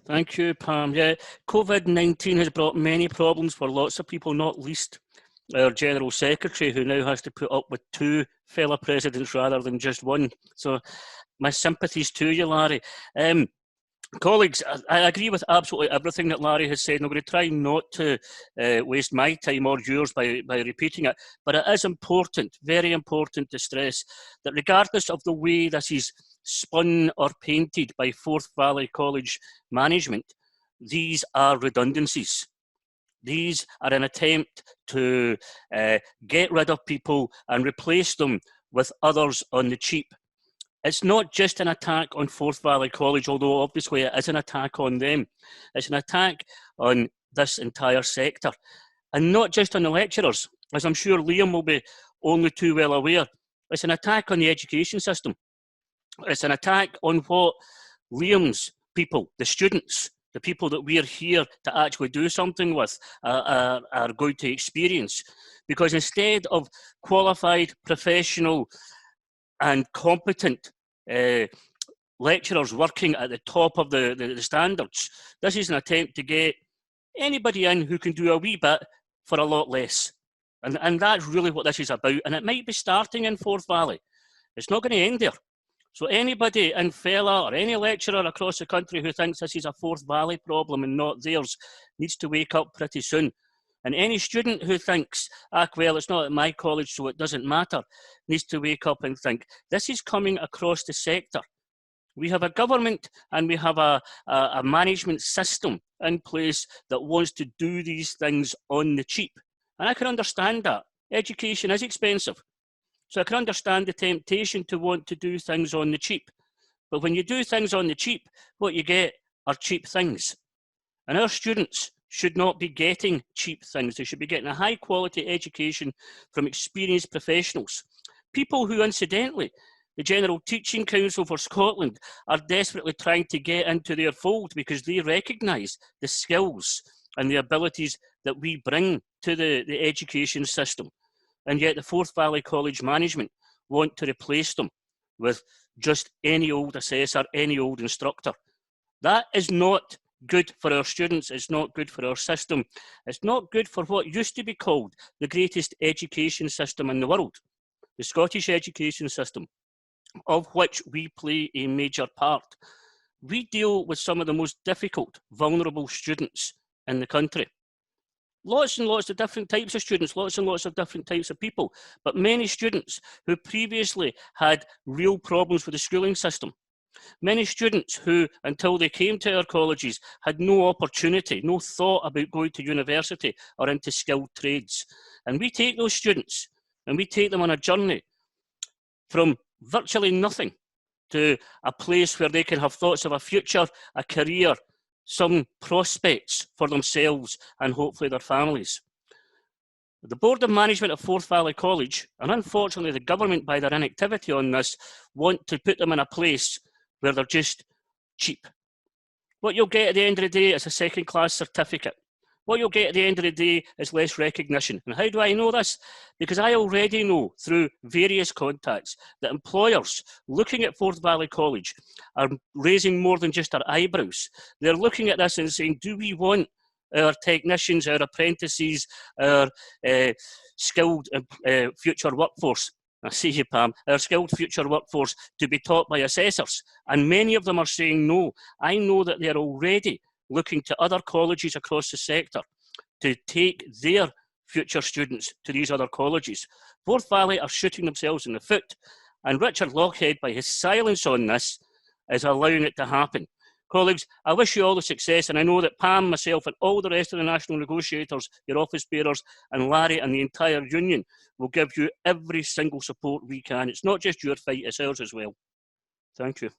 Thank you, Pam. Yeah, COVID-19 has brought many problems for lots of people, not least our General Secretary, who now has to put up with two fellow presidents rather than just one. So my sympathies to you, Larry. Colleagues, I agree with absolutely everything that Larry has said, and I'm going to try not to waste my time or yours by repeating it, but it is important, very important to stress that regardless of the way this is spun or painted by Forth Valley College management, these are redundancies. These are an attempt to get rid of people and replace them with others on the cheap. It's not just an attack on Forth Valley College, although obviously it is an attack on them. It's an attack on this entire sector. And not just on the lecturers, as I'm sure Liam will be only too well aware. It's an attack on the education system. It's an attack on what Liam's people, the students, the people that we're here to actually do something with, are going to experience. Because instead of qualified, professional, and competent lecturers working at the top of the standards, this is an attempt to get anybody in who can do a wee bit for a lot less. And that's really what this is about. And it might be starting in Forth Valley. It's not going to end there. So anybody in Fella or any lecturer across the country who thinks this is a Forth Valley problem and not theirs needs to wake up pretty soon. And any student who thinks, well, it's not at my college, so it doesn't matter, needs to wake up and think, this is coming across the sector. We have a government and we have a management system in place that wants to do these things on the cheap. And I can understand that. Education is expensive. So I can understand the temptation to want to do things on the cheap. But when you do things on the cheap, what you get are cheap things. And our students should not be getting cheap things. They should be getting a high quality education from experienced professionals. People who, incidentally, the General Teaching Council for Scotland are desperately trying to get into their fold because they recognise the skills and the abilities that we bring to the education system. And yet the Forth Valley College management want to replace them with just any old assessor, any old instructor. That is not good for our students, it's not good for our system, it's not good for what used to be called the greatest education system in the world, the Scottish education system, of which we play a major part. We deal with some of the most difficult, vulnerable students in the country. Lots and lots of different types of students, lots and lots of different types of people, but many students who previously had real problems with the schooling system. Many students who, until they came to our colleges, had no opportunity, no thought about going to university or into skilled trades. And we take those students and we take them on a journey from virtually nothing to a place where they can have thoughts of a future, a career, some prospects for themselves and hopefully their families. The Board of Management of Forth Valley College, and unfortunately the government by their inactivity on this, want to put them in a place where they're just cheap. What you'll get at the end of the day is a second-class certificate. What you'll get at the end of the day is less recognition. And how do I know this? Because I already know through various contacts that employers looking at Forth Valley College are raising more than just their eyebrows. They're looking at this and saying, do we want our technicians, our apprentices, our skilled future workforce, I see you, Pam, our skilled future workforce to be taught by assessors? And many of them are saying no. I know that they're already looking to other colleges across the sector to take their future students to these other colleges. Forth Valley are shooting themselves in the foot, and Richard Lochhead, by his silence on this, is allowing it to happen. Colleagues, I wish you all the success, and I know that Pam, myself, and all the rest of the national negotiators, your office bearers, and Larry and the entire union will give you every single support we can. It's not just your fight, it's ours as well. Thank you.